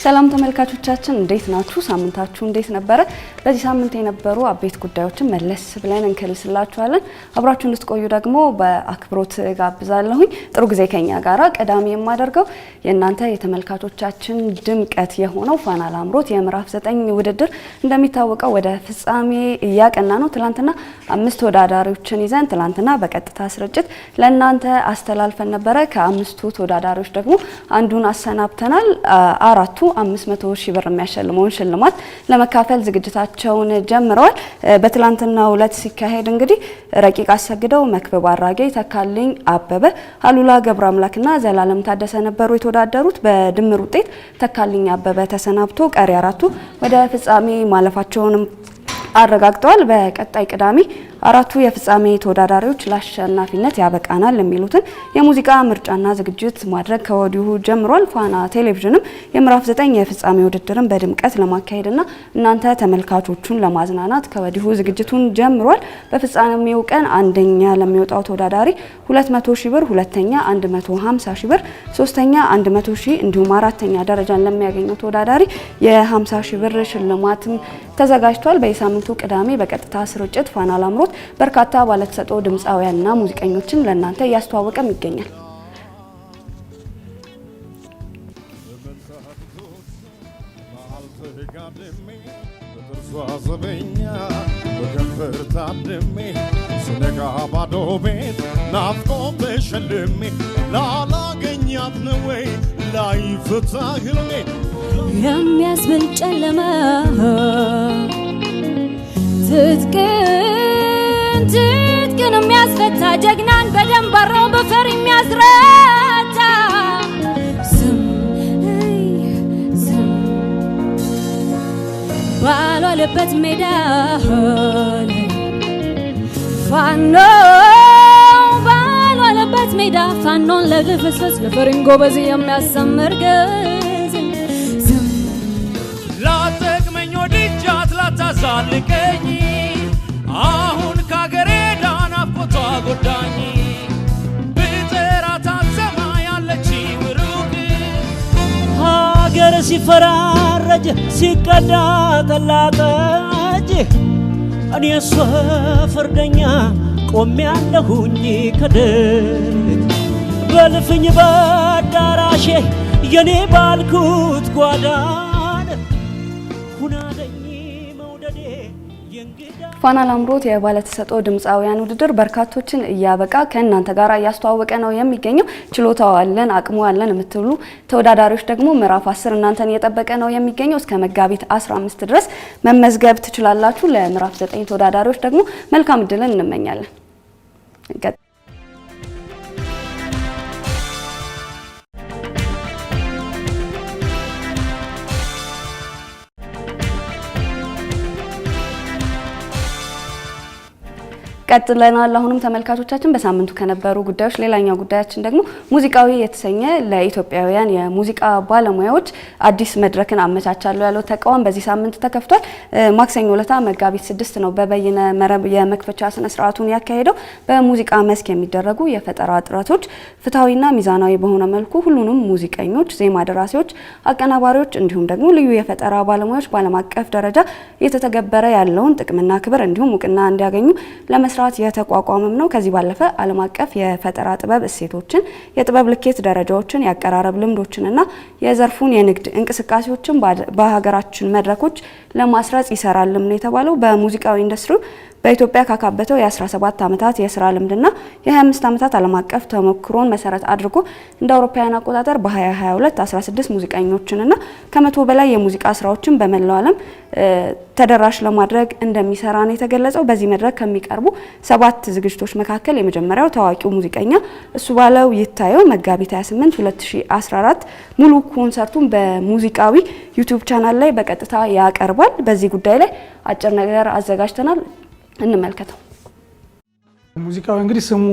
ሰላም ተመልካቾቻችን እንዴት ናችሁ? ሳምንታችሁ እንዴት ነበረ? በዚህ ሳምንት የነበሩ አበይት ጉዳዮችን መለስ ብለን እንከልስላችኋለን። አብራችሁ እንድትቆዩ ደግሞ በአክብሮት ጋብዛለሁኝ። ጥሩ ጊዜ ከኛ ጋራ ቀዳሚ የማደርገው የእናንተ የተመልካቾቻችን ድምቀት የሆነው ፋና ላምሮት የምዕራፍ 9 ውድድር እንደሚታወቀው ወደ ፍጻሜ እያቀና ነው። ትላንትና 5 ተወዳዳሪዎችን ይዘን ትላንትና በቀጥታ ስርጭት ለእናንተ አስተላልፈን ነበረ። ከ5ቱ ተወዳዳሪዎች ደግሞ አንዱን አሰናብተናል። አራቱ 500 ሺህ ብር የሚያሸልመውን ሽልማት ለመካፈል ዝግጅታቸውን ጀምረዋል። በትላንትናው ዕለት ሲካሄድ እንግዲህ ረቂቅ አሰግደው፣ መክብብ አራጌ፣ ተካልኝ አበበ፣ አሉላ ገብረአምላክና ዘላለም ታደሰ ነበሩ የተወዳደሩት። በድምር ውጤት ተካልኝ አበበ ተሰናብቶ ቀሪ አራቱ ወደ ፍጻሜ ማለፋቸውንም አረጋግጠዋል። በቀጣይ ቅዳሜ አራቱ የፍጻሜ ተወዳዳሪዎች ለአሸናፊነት ያበቃናል የሚሉትን የሙዚቃ ምርጫና ዝግጅት ማድረግ ከወዲሁ ጀምሯል። ፋና ቴሌቪዥንም የምዕራፍ 9 የፍጻሜ ውድድርን በድምቀት ለማካሄድና እናንተ ተመልካቾቹን ለማዝናናት ከወዲሁ ዝግጅቱን ጀምሯል። በፍጻሜው ቀን አንደኛ ለሚወጣው ተወዳዳሪ 200 ሺህ ብር፣ ሁለተኛ 150 ሺህ ብር፣ ሶስተኛ 100 ሺህ እንዲሁም አራተኛ ደረጃን ለሚያገኘው ተወዳዳሪ የ50 ሺህ ብር ሽልማትም ተዘጋጅቷል። በየሳምንቱ ቅዳሜ በቀጥታ ስርጭት ፋና ላምሮት በርካታ ባለተሰጥኦ ድምፃውያንና ሙዚቀኞችን ለእናንተ እያስተዋወቀም ይገኛል። የሚያስብል ጨለማ ትጥቅን የሚያስፈታ ጀግናን በደንብ አራው በፈር የሚያዝረታ ዝም ባሏለበት ሜዳ ፋኖ ባሏለበት ሜዳ ፋኖን ለልፍስፍስ ለፈሪን ጎበዝ የሚያሰምር ገዝ ላጠቅመኝ ወድጃት ላታዛልቀኝ አሁን ካገሬ ዳና ፎቶ ጎዳኝ ብጠራት አትሰማ ያለች ውሩቅ ሀገር ሲፈራረጅ ሲቀዳ ጠላጠጅ እኔ እሷ ፍርደኛ ቆሜያለሁኝ ከደጅ በልፍኝ በአዳራሼ የኔ ባልኩት ጓዳን ሁናደኝ መውደዴ ፋና ላምሮት የባለተሰጥኦ ድምፃውያን ውድድር በርካቶችን እያበቃ ከእናንተ ጋር እያስተዋወቀ ነው የሚገኘው። ችሎታው አለን አቅሙ አለን የምትሉ ተወዳዳሪዎች ደግሞ ምዕራፍ 10 እናንተን እየጠበቀ ነው የሚገኘው። እስከ መጋቢት 15 ድረስ መመዝገብ ትችላላችሁ። ለምዕራፍ 9 ተወዳዳሪዎች ደግሞ መልካም እድልን እንመኛለን። ቀጥለናል። አሁንም ተመልካቾቻችን በሳምንቱ ከነበሩ ጉዳዮች ሌላኛው ጉዳያችን ደግሞ ሙዚቃዊ የተሰኘ ለኢትዮጵያውያን የሙዚቃ ባለሙያዎች አዲስ መድረክን አመቻቻለሁ ያለው ተቋም በዚህ ሳምንት ተከፍቷል። ማክሰኞ ዕለት መጋቢት 6 ነው በበይነ መረብ የመክፈቻ ስነ ስርዓቱን ያካሄደው። በሙዚቃ መስክ የሚደረጉ የፈጠራ ጥረቶች ፍትሃዊና ሚዛናዊ በሆነ መልኩ ሁሉንም ሙዚቀኞች፣ ዜማ ደራሲዎች፣ አቀናባሪዎች እንዲሁም ደግሞ ልዩ የፈጠራ ባለሙያዎች በዓለም አቀፍ ደረጃ እየተተገበረ ያለውን ጥቅምና ክብር እንዲሁም እውቅና እንዲያገኙ ለመስራት የተቋቋመም ነው። ከዚህ ባለፈ ዓለም አቀፍ የፈጠራ ጥበብ እሴቶችን፣ የጥበብ ልኬት ደረጃዎችን፣ የአቀራረብ ልምዶችንና የዘርፉን የንግድ እንቅስቃሴዎችን በሀገራችን መድረኮች ለማስረጽ ይሰራልም ነው የተባለው። በሙዚቃዊ ኢንዱስትሪው በኢትዮጵያ ካካበተው የ17 ዓመታት የስራ ልምድና የ25 ዓመታት ዓለም አቀፍ ተሞክሮን መሰረት አድርጎ እንደ አውሮፓውያን አቆጣጠር በ2022 16 ሙዚቀኞችንና ከ100 በላይ የሙዚቃ ስራዎችን በመላው ዓለም ተደራሽ ለማድረግ እንደሚሰራ ነው የተገለጸው። በዚህ መድረክ ከሚቀርቡ 7 ዝግጅቶች መካከል የመጀመሪያው ታዋቂው ሙዚቀኛ እሱ ባለው ይታየው መጋቢት 28 2014 ሙሉ ኮንሰርቱን በሙዚቃዊ ዩቲዩብ ቻናል ላይ በቀጥታ ያቀርባል። በዚህ ጉዳይ ላይ አጭር ነገር አዘጋጅተናል፣ እንመልከተው። ሙዚቃው እንግዲህ ስሙ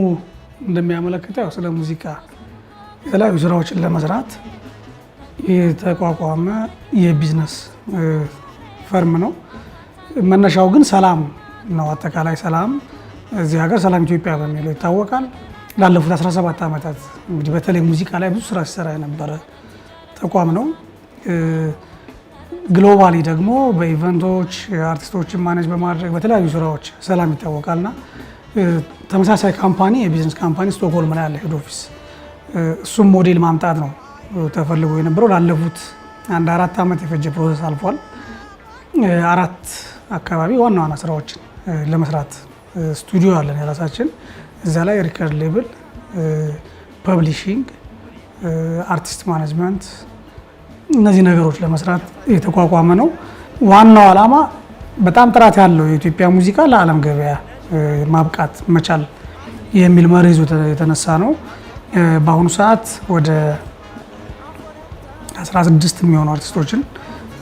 እንደሚያመለክተው ስለ ሙዚቃ የተለያዩ ስራዎችን ለመስራት የተቋቋመ የቢዝነስ ፈርም ነው። መነሻው ግን ሰላም ነው። አጠቃላይ ሰላም እዚህ ሀገር ሰላም ኢትዮጵያ በሚለው ይታወቃል። ላለፉት 17 ዓመታት እንግዲህ በተለይ ሙዚቃ ላይ ብዙ ስራ ሲሰራ የነበረ ተቋም ነው። ግሎባሊ ደግሞ በኢቨንቶች አርቲስቶችን ማኔጅ በማድረግ በተለያዩ ስራዎች ሰላም ይታወቃልና ተመሳሳይ ካምፓኒ የቢዝነስ ካምፓኒ ስቶክሆልም ላይ ያለ ሄድ ኦፊስ እሱም ሞዴል ማምጣት ነው ተፈልጎ የነበረው። ላለፉት 1-4 ዓመት የፈጀ ፕሮሰስ አልፏል። 4 አካባቢ ዋና ዋና ስራዎችን ለመስራት ስቱዲዮ አለን የራሳችን። እዛ ላይ ሪከርድ ሌብል፣ ፐብሊሺንግ፣ አርቲስት ማኔጅመንት እነዚህ ነገሮች ለመስራት የተቋቋመ ነው። ዋናው ዓላማ በጣም ጥራት ያለው የኢትዮጵያ ሙዚቃ ለዓለም ገበያ ማብቃት መቻል የሚል መሪ ይዞ የተነሳ ነው። በአሁኑ ሰዓት ወደ 16 የሚሆኑ አርቲስቶችን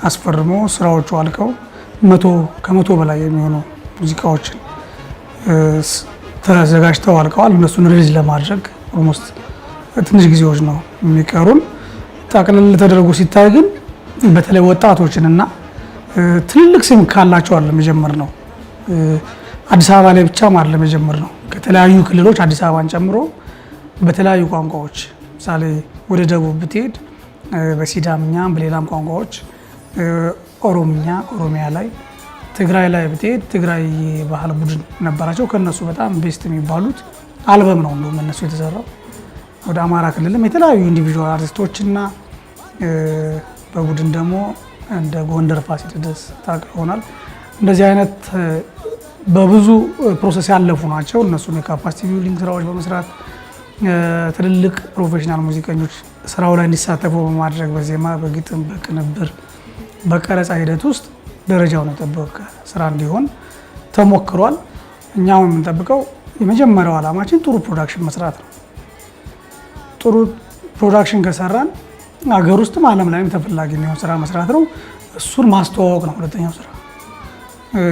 አስፈርሞ ስራዎቹ አልቀው ከመቶ በላይ የሚሆኑ ሙዚቃዎችን ተዘጋጅተው አልቀዋል። እነሱን ሪሊዝ ለማድረግ ኦልሞስት ትንሽ ጊዜዎች ነው የሚቀሩን። ጠቅልል ተደርጎ ሲታይ ግን በተለይ ወጣቶችን እና ትልልቅ ስም ካላቸው አይደለም የጀመርነው። አዲስ አበባ ላይ ብቻ አይደለም የጀመርነው። ከተለያዩ ክልሎች አዲስ አበባን ጨምሮ በተለያዩ ቋንቋዎች ምሳሌ ወደ ደቡብ ብትሄድ በሲዳምኛም በሌላም ቋንቋዎች፣ ኦሮምኛ ኦሮሚያ ላይ፣ ትግራይ ላይ ብትሄድ ትግራይ ባህል ቡድን ነበራቸው። ከነሱ በጣም ቤስት የሚባሉት አልበም ነው እንደውም እነሱ የተሰራው። ወደ አማራ ክልልም የተለያዩ ኢንዲቪዥዋል አርቲስቶችና በቡድን ደግሞ እንደ ጎንደር ፋሲለደስ ታውቀው ይሆናል። እንደዚህ አይነት በብዙ ፕሮሰስ ያለፉ ናቸው። እነሱም የካፓሲቲ ቢልዲንግ ስራዎች በመስራት ትልልቅ ፕሮፌሽናል ሙዚቀኞች ስራው ላይ እንዲሳተፉ በማድረግ በዜማ፣ በግጥም፣ በቅንብር፣ በቀረጻ ሂደት ውስጥ ደረጃውን የጠበቀ ስራ እንዲሆን ተሞክሯል። እኛም የምንጠብቀው የመጀመሪያው ዓላማችን ጥሩ ፕሮዳክሽን መስራት ነው። ጥሩ ፕሮዳክሽን ከሰራን አገር ውስጥም ዓለም ላይም ተፈላጊ የሚሆን ስራ መስራት ነው። እሱን ማስተዋወቅ ነው ሁለተኛው ስራ።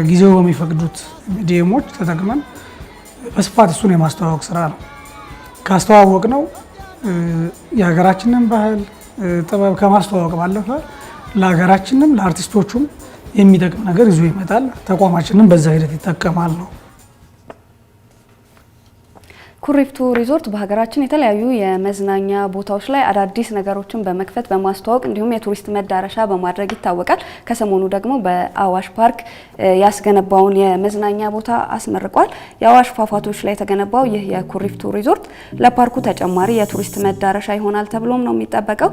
ጊዜው በሚፈቅዱት ሚዲየሞች ተጠቅመን በስፋት እሱን የማስተዋወቅ ስራ ነው። ካስተዋወቅ ነው የሀገራችንን ባህል ጥበብ ከማስተዋወቅ ባለፈ ለሀገራችንም ለአርቲስቶቹም የሚጠቅም ነገር ይዞ ይመጣል። ተቋማችንም በዛ ሂደት ይጠቀማል ነው። ኩሪፍቱ ሪዞርት በሀገራችን የተለያዩ የመዝናኛ ቦታዎች ላይ አዳዲስ ነገሮችን በመክፈት በማስተዋወቅ እንዲሁም የቱሪስት መዳረሻ በማድረግ ይታወቃል። ከሰሞኑ ደግሞ በአዋሽ ፓርክ ያስገነባውን የመዝናኛ ቦታ አስመርቋል። የአዋሽ ፏፏቴዎች ላይ የተገነባው ይህ የኩሪፍቱ ሪዞርት ለፓርኩ ተጨማሪ የቱሪስት መዳረሻ ይሆናል ተብሎም ነው የሚጠበቀው።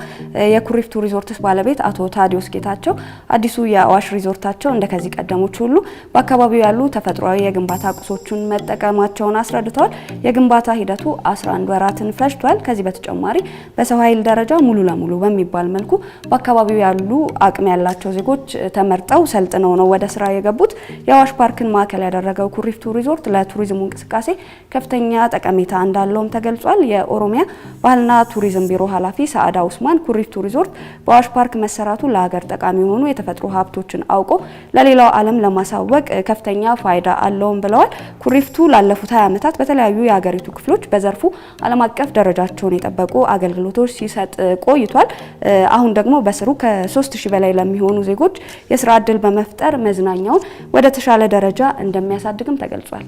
የኩሪፍቱ ሪዞርትስ ባለቤት አቶ ታዲዮስ ጌታቸው አዲሱ የአዋሽ ሪዞርታቸው እንደከዚህ ቀደሞች ሁሉ በአካባቢው ያሉ ተፈጥሯዊ የግንባታ ቁሶችን መጠቀማቸውን አስረድተዋል። የግንባታ ሂደቱ 11 ወራትን ፈጅቷል። ከዚህ በተጨማሪ በሰው ኃይል ደረጃ ሙሉ ለሙሉ በሚባል መልኩ በአካባቢው ያሉ አቅም ያላቸው ዜጎች ተመርጠው ሰልጥነው ነው ወደ ስራ የገቡት። የአዋሽ ፓርክን ማዕከል ያደረገው ኩሪፍቱ ሪዞርት ለቱሪዝሙ እንቅስቃሴ ከፍተኛ ጠቀሜታ እንዳለውም ተገልጿል። የኦሮሚያ ባህልና ቱሪዝም ቢሮ ኃላፊ ሰዓዳ ኡስማን ኩሪፍቱ ሪዞርት በአዋሽ ፓርክ መሰራቱ ለሀገር ጠቃሚ የሆኑ የተፈጥሮ ሀብቶችን አውቆ ለሌላው ዓለም ለማሳወቅ ከፍተኛ ፋይዳ አለውም ብለዋል። ኩሪፍቱ ላለፉት 20 ዓመታት በተለያዩ የሀገሪቱ ክፍሎች በዘርፉ ዓለም አቀፍ ደረጃቸውን የጠበቁ አገልግሎቶች ሲሰጥ ቆይቷል። አሁን ደግሞ በስሩ ከ3000 በላይ ለሚሆኑ ዜጎች የስራ ዕድል በመፍጠር መዝናኛውን ወደ ተሻለ ደረጃ እንደሚያሳድግም ተገልጿል።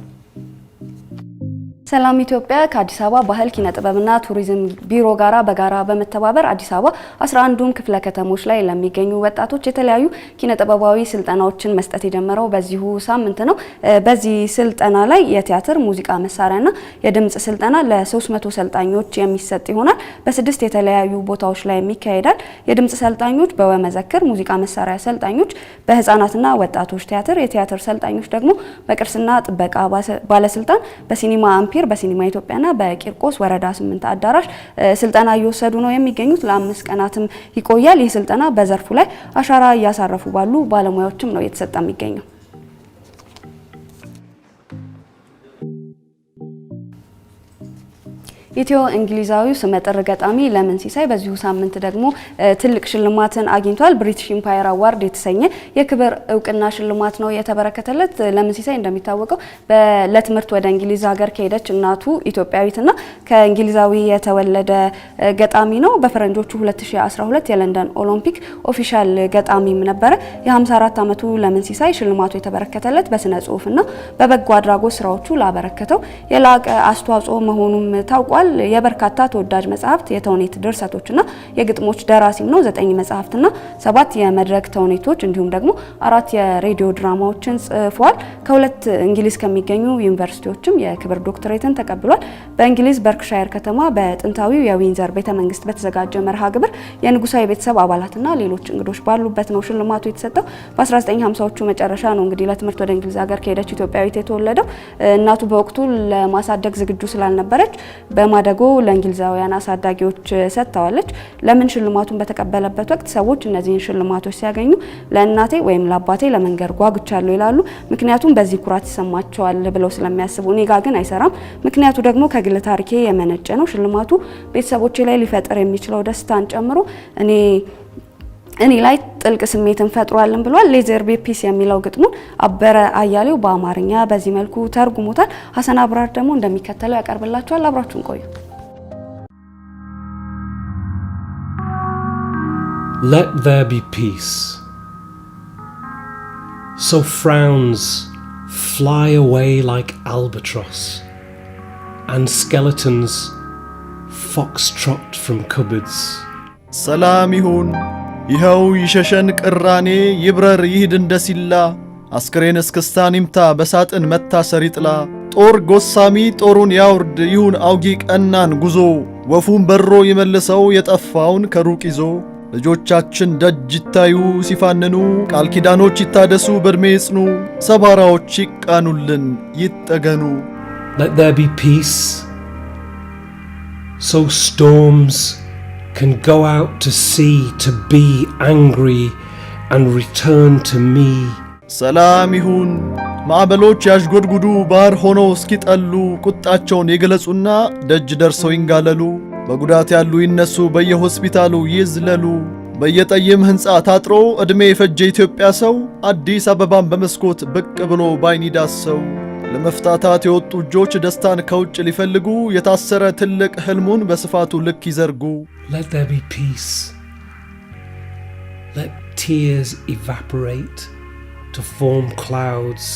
ሰላም ኢትዮጵያ ከአዲስ አበባ ባህል ኪነ ጥበብና ቱሪዝም ቢሮ ጋራ በጋራ በመተባበር አዲስ አበባ 11ዱም ክፍለ ከተሞች ላይ ለሚገኙ ወጣቶች የተለያዩ ኪነ ጥበባዊ ስልጠናዎችን መስጠት የጀመረው በዚሁ ሳምንት ነው። በዚህ ስልጠና ላይ የቲያትር፣ ሙዚቃ መሳሪያና የድምጽ ስልጠና ለ300 ሰልጣኞች የሚሰጥ ይሆናል። በ6 የተለያዩ ቦታዎች ላይ ይካሄዳል። የድምጽ ሰልጣኞች በወመዘክር፣ ሙዚቃ መሳሪያ ሰልጣኞች በህፃናትና ወጣቶች ቲያትር፣ የቲያትር ሰልጣኞች ደግሞ በቅርስና ጥበቃ ባለስልጣን፣ በሲኒማ አምፒር፣ በሲኒማ ኢትዮጵያና በቂርቆስ ወረዳ 8 አዳራሽ ስልጠና እየወሰዱ ነው የሚገኙት። ለ5 ቀናትም ይቆያል። ይህ ስልጠና በዘርፉ ላይ አሻራ እያሳረፉ ባሉ ባለሙያዎችም ነው እየተሰጠ የሚገኘው። ኢትዮ እንግሊዛዊው ስመጥር ገጣሚ ለምን ሲሳይ በዚሁ ሳምንት ደግሞ ትልቅ ሽልማትን አግኝቷል። ብሪቲሽ ኢምፓየር አዋርድ የተሰኘ የክብር እውቅና ሽልማት ነው የተበረከተለት። ለምን ሲሳይ እንደሚታወቀው ለትምህርት ወደ እንግሊዝ ሀገር ከሄደች እናቱ ኢትዮጵያዊትና ከእንግሊዛዊ የተወለደ ገጣሚ ነው። በፈረንጆቹ 2012 የለንደን ኦሎምፒክ ኦፊሻል ገጣሚም ነበረ። የ54 ዓመቱ ለምን ሲሳይ ሽልማቱ የተበረከተለት በስነ ጽሁፍና በበጎ አድራጎት ስራዎቹ ላበረከተው የላቀ አስተዋጽኦ መሆኑም ታውቋል። ተመርቋል። የበርካታ ተወዳጅ መጽሐፍት የተውኔት ድርሰቶችና የግጥሞች ደራሲም ነው። 9 መጽሐፍትና 7 የመድረክ ተውኔቶች እንዲሁም ደግሞ 4 የሬዲዮ ድራማዎችን ጽፏል። ከሁለት እንግሊዝ ከሚገኙ ዩኒቨርሲቲዎችም የክብር ዶክትሬትን ተቀብሏል። በእንግሊዝ በርክሻየር ከተማ በጥንታዊው የዊንዘር ቤተመንግስት በተዘጋጀ መርሃ ግብር የንጉሳዊ ቤተሰብ አባላትና ሌሎች እንግዶች ባሉበት ነው ሽልማቱ የተሰጠው። በ1950ዎቹ መጨረሻ ነው እንግዲህ ለትምህርት ወደ እንግሊዝ ሀገር ከሄደች ኢትዮጵያዊት የተወለደው። እናቱ በወቅቱ ለማሳደግ ዝግጁ ስላልነበረች በማደጎ ለእንግሊዛውያን አሳዳጊዎች ሰጥተዋለች። ለምን ሽልማቱን በተቀበለበት ወቅት ሰዎች እነዚህን ሽልማቶች ሲያገኙ ለእናቴ ወይም ለአባቴ ለመንገር ጓጉቻለሁ ይላሉ። ምክንያቱም በዚህ ኩራት ይሰማቸዋል ብለው ስለሚያስቡ። እኔ ጋ ግን አይሰራም። ምክንያቱ ደግሞ ከግል ታሪኬ የመነጨ ነው። ሽልማቱ ቤተሰቦቼ ላይ ሊፈጥር የሚችለው ደስታን ጨምሮ እኔ ላይ ጥልቅ ስሜትን ፈጥሯልን ብሏል። ሌዘር ቤፒስ የሚለው ግጥሙን አበረ አያሌው በአማርኛ በዚህ መልኩ ተርጉሞታል። ሀሰን አብራር ደግሞ እንደሚከተለው ያቀርብላችኋል። አብራችሁን ቆዩ። Let there be peace. So frowns fly away like albatross, and skeletons foxtrot from cupboards. ሰላም ይሁን ይኸው ይሸሸን ቅራኔ ይብረር ይሂድ እንደሲላ አስክሬን እስክስታን ይምታ በሳጥን መታሰር ይጥላ ጦር ጎሳሚ ጦሩን ያውርድ ይሁን አውጊ ቀናን ጉዞ ወፉን በሮ ይመልሰው የጠፋውን ከሩቅ ይዞ ልጆቻችን ደጅ ይታዩ ሲፋንኑ ቃል ኪዳኖች ይታደሱ በእድሜ ይጽኑ ሰባራዎች ይቃኑልን ይጠገኑ። Let there be peace, so storms can go out to sea to be angry and return to me. ሰላም ይሁን ማዕበሎች ያዥጎድጉዱ ባህር ሆኖ እስኪጠሉ ቁጣቸውን የገለጹና ደጅ ደርሰው ይንጋለሉ በጉዳት ያሉ ይነሱ በየሆስፒታሉ ይዝለሉ በየጠይም ህንጻ ታጥሮ እድሜ የፈጀ ኢትዮጵያ ሰው አዲስ አበባን በመስኮት ብቅ ብሎ ባይን ይዳሰው ለመፍታታት የወጡ እጆች ደስታን ከውጭ ሊፈልጉ የታሰረ ትልቅ ህልሙን በስፋቱ ልክ ይዘርጉ። Let there be peace. Let tears evaporate to form clouds,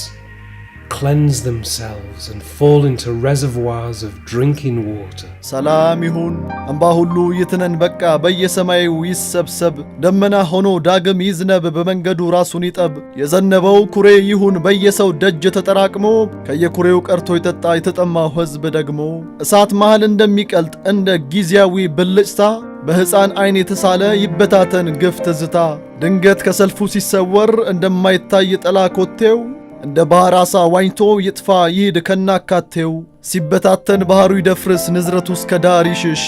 cleanse themselves and fall into reservoirs of drinking water. ሰላም ይሁን እንባ ሁሉ ይትነን በቃ በየሰማዩ ይሰብሰብ ደመና ሆኖ ዳግም ይዝነብ በመንገዱ ራሱን ይጠብ የዘነበው ኩሬ ይሁን በየሰው ደጅ ተጠራቅሞ ከየኩሬው ቀርቶ ይጠጣ የተጠማው ህዝብ ደግሞ እሳት መሃል እንደሚቀልጥ እንደ ጊዜያዊ ብልጭታ በሕፃን አይን የተሳለ ይበታተን ግፍ ትዝታ ድንገት ከሰልፉ ሲሰወር እንደማይታይ ጠላ ኮቴው እንደ ባህር ዓሣ ዋኝቶ ይጥፋ ይሂድ ከናካቴው ሲበታተን ባህሩ ይደፍርስ ንዝረቱ እስከ ዳር ይሽሽ።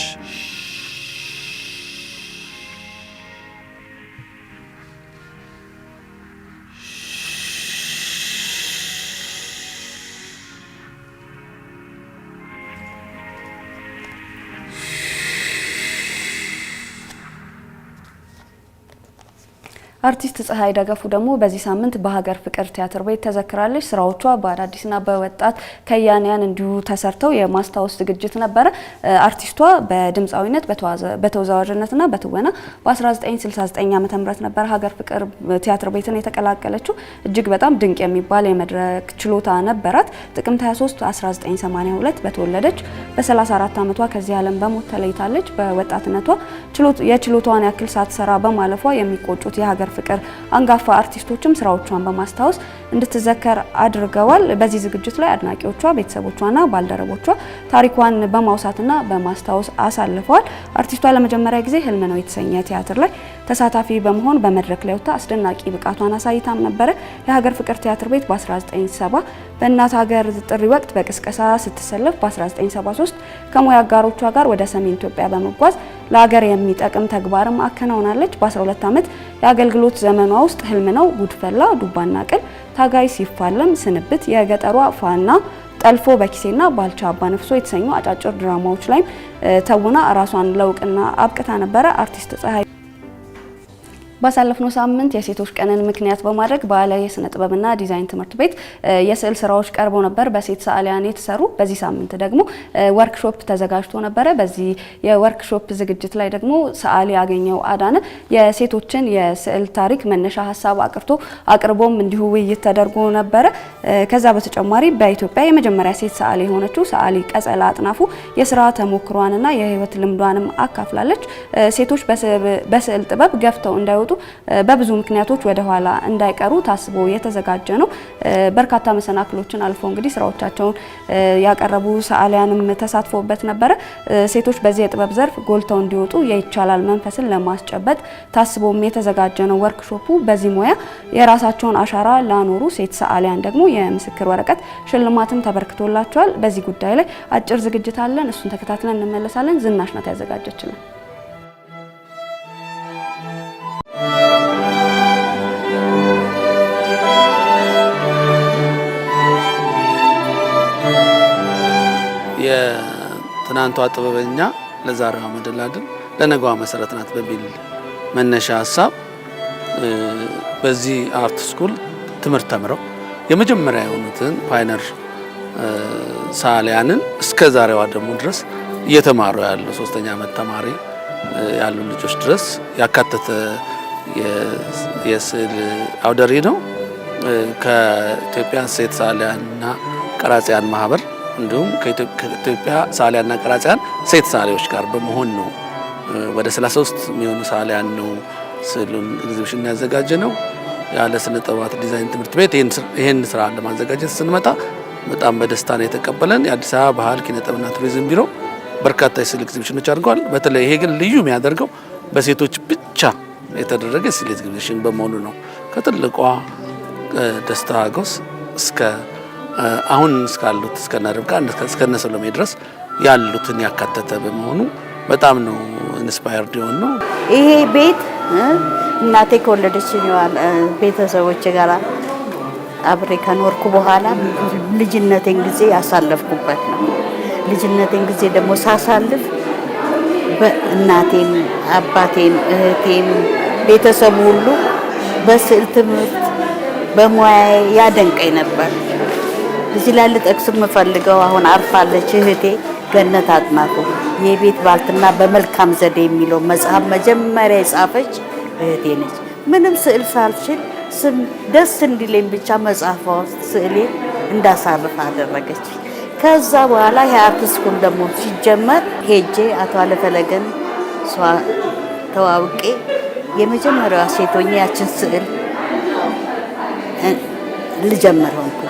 አርቲስት ፀሐይ ደገፉ ደግሞ በዚህ ሳምንት በሀገር ፍቅር ቲያትር ቤት ተዘክራለች። ስራዎቿ በአዳዲስና በወጣት ከያንያን እንዲሁ ተሰርተው የማስታወስ ዝግጅት ነበረ። አርቲስቷ በድምፃዊነት በተወዛዋዥነትና በትወና በ1969 ዓ.ም ነበር ሀገር ፍቅር ቲያትር ቤትን የተቀላቀለችው። እጅግ በጣም ድንቅ የሚባል የመድረክ ችሎታ ነበራት። ጥቅምት 23 1982 በተወለደች በ34 ዓመቷ ከዚህ ዓለም በሞት ተለይታለች። በወጣትነቷ የችሎታዋን ያክል ሳትሰራ በማለፏ የሚቆጩት የሀገር ፍቅር አንጋፋ አርቲስቶችም ስራዎቿን በማስታወስ እንድትዘከር አድርገዋል። በዚህ ዝግጅት ላይ አድናቂዎቿ፣ ቤተሰቦቿና ባልደረቦቿ ታሪኳን በማውሳትና በማስታወስ አሳልፈዋል። አርቲስቷ ለመጀመሪያ ጊዜ ህልም ነው የተሰኘ ቲያትር ላይ ተሳታፊ በመሆን በመድረክ ላይ ወጥታ አስደናቂ ብቃቷን አሳይታም ነበረ። የሀገር ፍቅር ቲያትር ቤት በ1970 በእናት ሀገር ጥሪ ወቅት በቅስቀሳ ስትሰለፍ በ1973 ከሙያ አጋሮቿ ጋር ወደ ሰሜን ኢትዮጵያ በመጓዝ ለሀገር የሚጠቅም ተግባርም አከናውናለች። በ12 ዓመት የአገልግሎት ዘመኗ ውስጥ ህልም ነው፣ ጉድፈላ፣ ዱባና ቅል፣ ታጋይ ሲፋለም፣ ስንብት፣ የገጠሯ ፋና፣ ጠልፎ በኪሴና ባልቻ አባ ነፍሶ የተሰኙ አጫጭር ድራማዎች ላይም ተውና ራሷን ለእውቅና አብቅታ ነበረ። አርቲስት ፀሐይ ባሳለፍነው ሳምንት የሴቶች ቀንን ምክንያት በማድረግ በአለይ የስነ ጥበብና ዲዛይን ትምህርት ቤት የስዕል ስራዎች ቀርበው ነበር በሴት ሰዓሊያን የተሰሩ። በዚህ ሳምንት ደግሞ ወርክሾፕ ተዘጋጅቶ ነበር። በዚህ የወርክሾፕ ዝግጅት ላይ ደግሞ ሰዓሊ ያገኘው አዳነ የሴቶችን የስዕል ታሪክ መነሻ ሀሳብ አቅርቦም እንዲሁ ውይይት ተደርጎ ነበር። ከዛ በተጨማሪ በኢትዮጵያ የመጀመሪያ ሴት ሰዓሊ የሆነችው ሰዓሊ ቀጸላ አጥናፉ የስራ ተሞክሯንና የህይወት ልምዷንም አካፍላለች። ሴቶች በስዕል ጥበብ ገፍተው እንዳይወጡ በብዙ ምክንያቶች ወደ ኋላ እንዳይቀሩ ታስቦ የተዘጋጀ ነው። በርካታ መሰናክሎችን አልፎ እንግዲህ ስራዎቻቸውን ያቀረቡ ሰዓሊያንም ተሳትፎበት ነበር። ሴቶች በዚህ የጥበብ ዘርፍ ጎልተው እንዲወጡ የይቻላል መንፈስን ለማስጨበጥ ታስቦም የተዘጋጀ ነው ወርክሾፑ። በዚህ ሙያ የራሳቸውን አሻራ ላኖሩ ሴት ሰዓሊያን ደግሞ የምስክር ወረቀት ሽልማትም ተበርክቶላቸዋል። በዚህ ጉዳይ ላይ አጭር ዝግጅት አለን፣ እሱን ተከታትለን እንመለሳለን። ዝናሽ ናት ያዘጋጀችልን። የትናንቷ ጥበበኛ ለዛሬዋ መደላድል ለነገዋ መሰረት ናት በሚል መነሻ ሀሳብ በዚህ አርት ስኩል ትምህርት ተምረው የመጀመሪያ የሆኑትን ፓይነር ሰዓሊያንን እስከ ዛሬዋ ደግሞ ድረስ እየተማሩ ያሉ 3ኛ ዓመት ተማሪ ያሉ ልጆች ድረስ ያካተተ የስዕል አውደ ርዕይ ነው። ከኢትዮጵያ ሴት ሰዓሊያንና ቀራጺያን ማህበር እንዲሁም ከኢትዮጵያ ሰዓሊያንና ቀራጺያን ሴት ሰዓሊዎች ጋር በመሆን ነው ወደ 33 የሚሆኑ ሰዓሊያን ነው ስዕሉን ኤግዚቢሽን ያዘጋጀ ነው። ያለ ስነ ጥበባት ዲዛይን ትምህርት ቤት ይሄን ስራ ለማዘጋጀት ስንመጣ በጣም በደስታ ነው የተቀበለን። የአዲስ አበባ ባህል ኪነ ጥበብና ቱሪዝም ቢሮ በርካታ የስዕል ኤግዚቢሽኖች አድርገዋል። በተለይ ይሄ ግን ልዩ የሚያደርገው በሴቶች ብቻ የተደረገ ስዕል ኤግዚቢሽን በመሆኑ ነው። ከትልቋ ደስታ ጎስ እስከ አሁን እስካሉት እስከነ ርብቃ እስከነ ሰሎሜ ድረስ ያሉትን ያካተተ በመሆኑ በጣም ነው ኢንስፓየርድ የሆነ ነው። ይሄ ቤት እናቴ ከወለደችኝ ቤተሰቦች ጋር አብሬ ከኖርኩ በኋላ ልጅነቴን ጊዜ ያሳለፍኩበት ነው። ልጅነቴን ጊዜ ደግሞ ሳሳልፍ በእናቴም አባቴም እህቴም ቤተሰቡ ሁሉ በስዕል ትምህርት በሙያዬ ያደንቀኝ ነበር። እዚህ ላይ ልጠቅስ የምፈልገው አሁን አርፋለች እህቴ ገነት አጥናፉ የቤት ባልትና በመልካም ዘዴ የሚለው መጽሐፍ መጀመሪያ የጻፈች እህቴ ነች። ምንም ስዕል ሳልችል ደስ እንዲለኝ ብቻ መጽሐፏ ውስጥ ስዕሌ እንዳሳርፍ አደረገች። ከዛ በኋላ የአርት ስኩል ደግሞ ሲጀመር ሄጄ አቶ አለፈለገን ተዋውቄ የመጀመሪያዋ ሴቶኛ ያችን ስዕል ልጀምር ሆንኩ።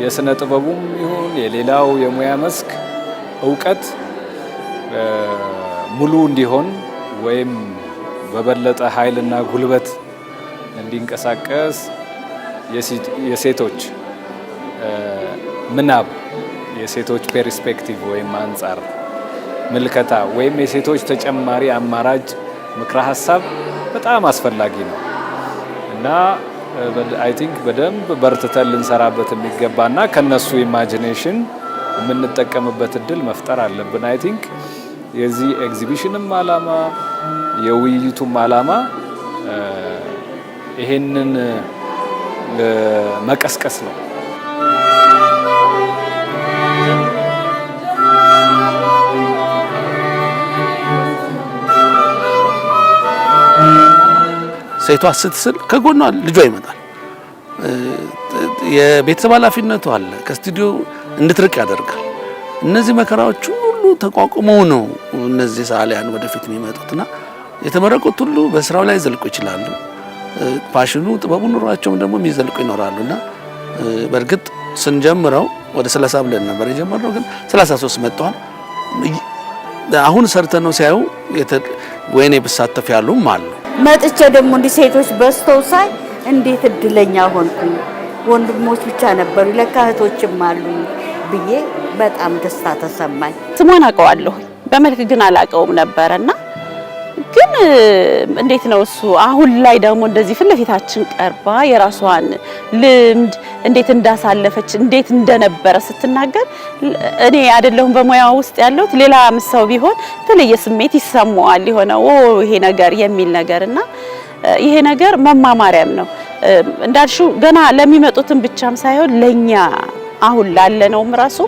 የስነ ጥበቡም ይሁን የሌላው የሙያ መስክ እውቀት ሙሉ እንዲሆን ወይም በበለጠ ኃይልና ጉልበት እንዲንቀሳቀስ የሴቶች ምናብ የሴቶች ፐርስፔክቲቭ ወይም አንጻር ምልከታ ወይም የሴቶች ተጨማሪ አማራጭ ምክረ ሀሳብ በጣም አስፈላጊ ነው እና አይ ቲንክ በደንብ በርትተን ልንሰራበት የሚገባና ከነሱ ኢማጂኔሽን የምንጠቀምበት እድል መፍጠር አለብን። አይ ቲንክ የዚህ ኤግዚቢሽንም ዓላማ የውይይቱም ዓላማ ይሄንን መቀስቀስ ነው። ሴቷ ስትስል ከጎኗ ልጇ ይመጣል። የቤተሰብ ኃላፊነቱ አለ። ከስቱዲዮ እንድትርቅ ያደርጋል። እነዚህ መከራዎች ሁሉ ተቋቁመው ነው እነዚህ ሰዓሊያን ወደፊት የሚመጡትና የተመረቁት ሁሉ በስራው ላይ ዘልቁ ይችላሉ። ፓሽኑ ጥበቡ ኑሯቸውም ደግሞ የሚዘልቁ ይኖራሉና በእርግጥ ስንጀምረው ወደ 30 ብለን ነበር የጀመርነው፣ ግን 33 መጥተዋል። አሁን ሰርተን ነው ሲያዩ ወይኔ ብሳተፍ ያሉም አሉ። መጥቼ ደግሞ እንዲህ ሴቶች በዝተው ሳይ እንዴት እድለኛ ሆንኩኝ። ወንድሞች ብቻ ነበሩ ለካ እህቶችም አሉ ብዬ በጣም ደስታ ተሰማኝ። ስሟን አውቀዋለሁ በመልክ ግን አላውቀውም ነበርና ግን እንዴት ነው እሱ አሁን ላይ ደግሞ እንደዚህ ፊት ለፊታችን ቀርባ የራሷን ልምድ እንዴት እንዳሳለፈች እንዴት እንደነበረ ስትናገር እኔ አይደለሁም በሙያው ውስጥ ያለሁት ሌላ ሰው ቢሆን ተለየ ስሜት ይሰማዋል። የሆነ ይሄ ነገር የሚል ነገርና ይሄ ነገር መማማሪያም ነው እንዳልሽው ገና ለሚመጡትም ብቻም ሳይሆን ለኛ አሁን ላለነውም ራሱ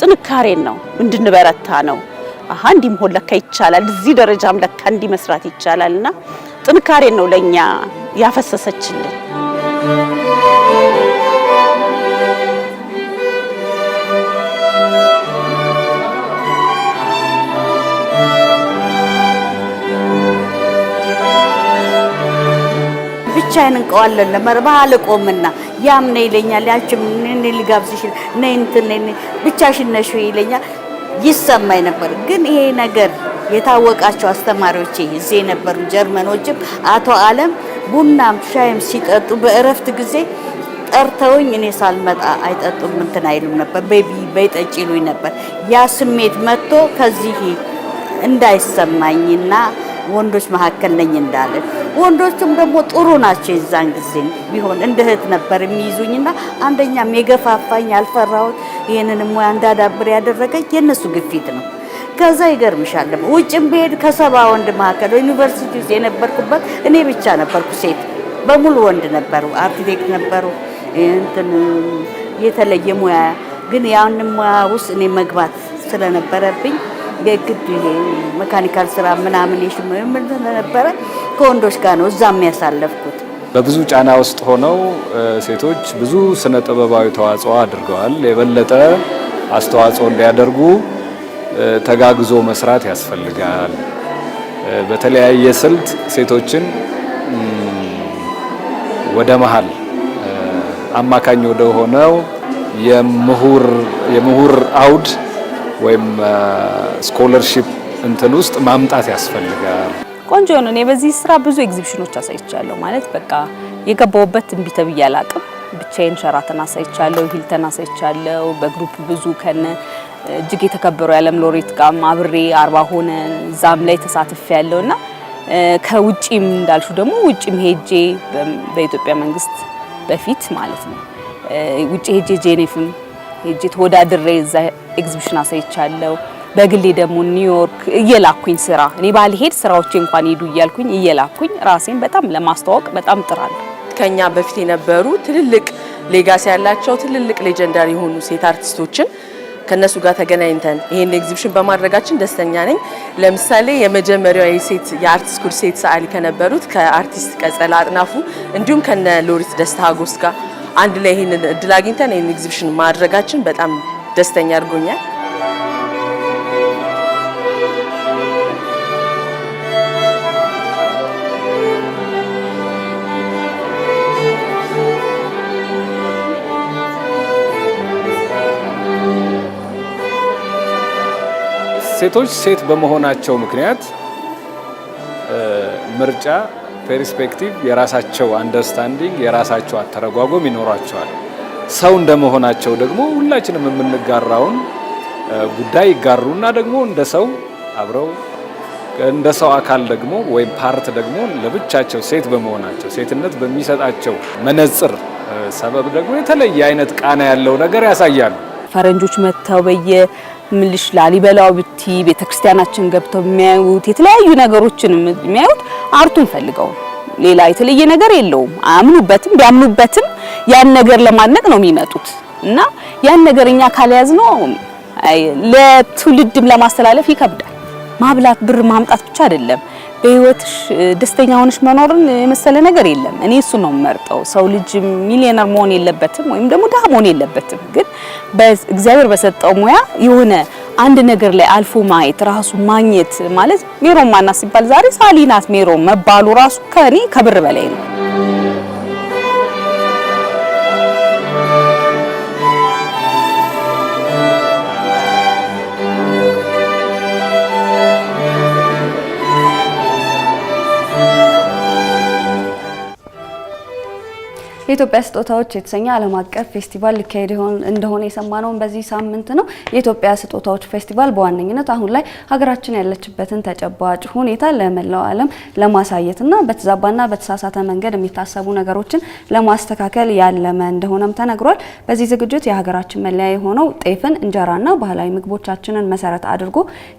ጥንካሬን ነው እንድንበረታ ነው። አሃ እንዲም ሆነ ለካ ይቻላል እዚህ ደረጃም ለካ እንዲ መስራት ይቻላልና ጥንካሬን ነው ለኛ ያፈሰሰችልን። ብቻዬን እንቀዋለን ለመርባህ ቆምና ያምነ ይለኛል ያችም እኔ ልጋብዝሽ ነይ እንትን ብቻሽን ነሽ ይለኛል ይሰማኝ ነበር። ግን ይሄ ነገር የታወቃቸው አስተማሪዎቼ እዚህ ነበሩ ጀርመኖችም አቶ ዓለም ቡናም ሻይም ሲጠጡ በእረፍት ጊዜ ጠርተውኝ እኔ ሳልመጣ አይጠጡም እንትን አይሉም ነበር ቤቢ በይጠጪ ይሉኝ ነበር። ያ ስሜት መጥቶ ከዚህ እንዳይሰማኝና ወንዶች መካከል ነኝ እንዳለ ወንዶችም ደግሞ ጥሩ ናቸው ይዛን ጊዜ ቢሆን እንደ እህት ነበር የሚይዙኝና አንደኛም የገፋፋኝ አልፈራሁት ይሄንን ሙያ እንዳዳብር ያደረገኝ የነሱ ግፊት ነው። ከዛ ይገርምሻል ውጭም በሄድ ከሰባ ወንድ መካከል ዩኒቨርሲቲ ውስጥ የነበርኩበት እኔ ብቻ ነበርኩ ሴት በሙሉ ወንድ ነበሩ አርኪቴክት ነበሩ እንትን የተለየ ሙያ ግን ያን ሙያ ውስጥ እኔ መግባት ስለነበረብኝ የግድ ይሄ መካኒካል ስራ ምናምን ምን ነበር ከወንዶች ጋር ነው እዛም ያሳለፍኩት። በብዙ ጫና ውስጥ ሆነው ሴቶች ብዙ ስነ ጥበባዊ ተዋጽኦ አድርገዋል። የበለጠ አስተዋጽኦ እንዲያደርጉ ተጋግዞ መስራት ያስፈልጋል። በተለያየ ስልት ሴቶችን ወደ መሃል አማካኝ ወደ ሆነው የምሁር አውድ ወይም ስኮለርሺፕ እንትን ውስጥ ማምጣት ያስፈልጋል። ቆንጆ ነው። እኔ በዚህ ስራ ብዙ ኤግዚቢሽኖች አሳይቻለሁ። ማለት በቃ የገባውበት እንቢተ ብያላቅም ብቻዬን ሸራተን አሳይቻለሁ፣ ሂልተን አሳይቻለሁ። በግሩፕ ብዙ ከነ እጅግ የተከበሩ የዓለም ሎሬት ጋር አብሬ 40 ሆነን ዛም ላይ ተሳትፍ ያለውና ከውጪም እንዳልሹ ደግሞ ውጪም ሄጄ በኢትዮጵያ መንግስት በፊት ማለት ነው ውጪ ሄጄ ጄኔቭም ሄጄ ተወዳድሬ እዛ ኤግዚቢሽን አሳይቻለሁ። በግሌ ደግሞ ኒውዮርክ እየላኩኝ ስራ እኔ ባልሄድ ስራዎች እንኳን ሄዱ እያልኩኝ እየላኩኝ ራሴን በጣም ለማስተዋወቅ በጣም ጥራለሁ። ከኛ በፊት የነበሩ ትልልቅ ሌጋሲ ያላቸው ትልልቅ ሌጀንዳሪ የሆኑ ሴት አርቲስቶችን ከነሱ ጋር ተገናኝተን ይሄን ኤግዚቢሽን በማድረጋችን ደስተኛ ነኝ። ለምሳሌ የመጀመሪያው የሴት የአርት ስኩል ሴት ሰዓሊ ከነበሩት ከአርቲስት ቀጸላ አጥናፉ እንዲሁም ከነ ሎሪት ደስታ ሀጎስ ጋር አንድ ላይ ይሄንን እድል አግኝተን ይሄን ኤግዚቢሽን ማድረጋችን በጣም ደስተኛ አድርጎኛል። ሴቶች ሴት በመሆናቸው ምክንያት ምርጫ ፐርስፔክቲቭ የራሳቸው አንደርስታንዲንግ የራሳቸው አተረጓጎም ይኖራቸዋል። ሰው እንደመሆናቸው ደግሞ ሁላችንም የምንጋራውን ጉዳይ ይጋሩና ደግሞ እንደ ሰው አብረው እንደ ሰው አካል ደግሞ ወይም ፓርት ደግሞ ለብቻቸው ሴት በመሆናቸው ሴትነት በሚሰጣቸው መነጽር ሰበብ ደግሞ የተለየ አይነት ቃና ያለው ነገር ያሳያሉ። ፈረንጆች መተው ምልሽ ላሊበላው ብቲ ቤተክርስቲያናችን ገብተው የሚያዩት የተለያዩ ነገሮችን የሚያዩት አርቱን ፈልገው ሌላ የተለየ ነገር የለውም። አያምኑበትም። ቢያምኑበትም ያን ነገር ለማድነቅ ነው የሚመጡት እና ያን ነገርኛ ካልያዝነው ለትውልድም ለማስተላለፍ ይከብዳል። ማብላት ብር ማምጣት ብቻ አይደለም። በህይወትሽ ደስተኛ ሆነሽ መኖርን የመሰለ ነገር የለም። እኔ እሱ ነው የምመርጠው። ሰው ልጅ ሚሊዮነር መሆን የለበትም ወይም ደግሞ ድሃ መሆን የለበትም። ግን በእግዚአብሔር በሰጠው ሙያ የሆነ አንድ ነገር ላይ አልፎ ማየት ራሱ ማግኘት ማለት ሜሮን ማና ሲባል ዛሬ ሳሊናት ሜሮን መባሉ ራሱ ከኔ ከብር በላይ ነው። የኢትዮጵያ ስጦታዎች የተሰኘ ዓለም አቀፍ ፌስቲቫል ሊካሄድ እንደሆነ የሰማነው በዚህ ሳምንት ነው። የኢትዮጵያ ስጦታዎች ፌስቲቫል በዋነኝነት አሁን ላይ ሀገራችን ያለችበትን ተጨባጭ ሁኔታ ለመላው ዓለም ለማሳየትና በተዛባና በተሳሳተ መንገድ የሚታሰቡ ነገሮችን ለማስተካከል ያለመ እንደሆነም ተነግሯል። በዚህ ዝግጅት የሀገራችን መለያ የሆነው ጤፍን፣ እንጀራና ባህላዊ ምግቦቻችንን መሰረት አድርጎ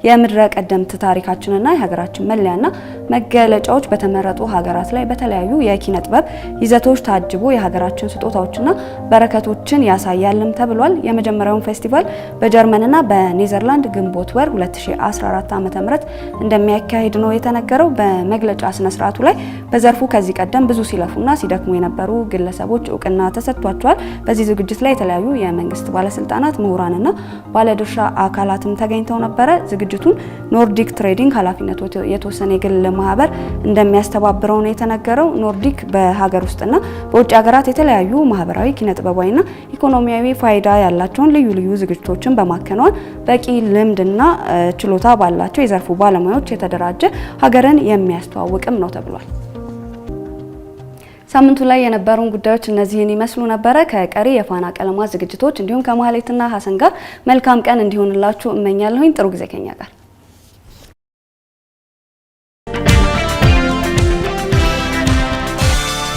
የምድረ ቀደምት ታሪካችንና የሀገራችን መለያና መገለጫዎች በተመረጡ ሀገራት ላይ በተለያዩ የኪነ ጥበብ ይዘቶች ታጅቦ የሀገራችን ስጦታዎችና በረከቶችን ያሳያልም ተብሏል። የመጀመሪያውን ፌስቲቫል በጀርመንና በኔዘርላንድ ግንቦት ወር 2014 ዓ.ም እንደሚያካሂድ ነው የተነገረው። በመግለጫ ስነ ስርዓቱ ላይ በዘርፉ ከዚህ ቀደም ብዙ ሲለፉና ሲደክሙ የነበሩ ግለሰቦች እውቅና ተሰጥቷቸዋል። በዚህ ዝግጅት ላይ የተለያዩ የመንግስት ባለስልጣናት፣ ምሁራንና ባለድርሻ አካላትም ተገኝተው ነበረ። ዝግጅቱን ኖርዲክ ትሬዲንግ ኃላፊነቱ የተወሰነ የግል ማህበር እንደሚያስተባብረው ነው የተነገረው። ኖርዲክ በሀገር ውስጥና በውጭ ሀገራት የተለያዩ ማህበራዊ፣ ኪነ ጥበባዊና ኢኮኖሚያዊ ፋይዳ ያላቸውን ልዩ ልዩ ዝግጅቶችን በማከናወን በቂ ልምድና ችሎታ ባላቸው የዘርፉ ባለሙያዎች የተደራጀ ሀገርን የሚያስተዋውቅም ነው ተብሏል። ሳምንቱ ላይ የነበሩን ጉዳዮች እነዚህን ይመስሉ ነበረ። ከቀሪ የፋና ቀለማት ዝግጅቶች እንዲሁም ከማህሌትና ሀሰን ጋር መልካም ቀን እንዲሆንላችሁ እመኛለሁኝ። ጥሩ ጊዜ ከኛ ጋር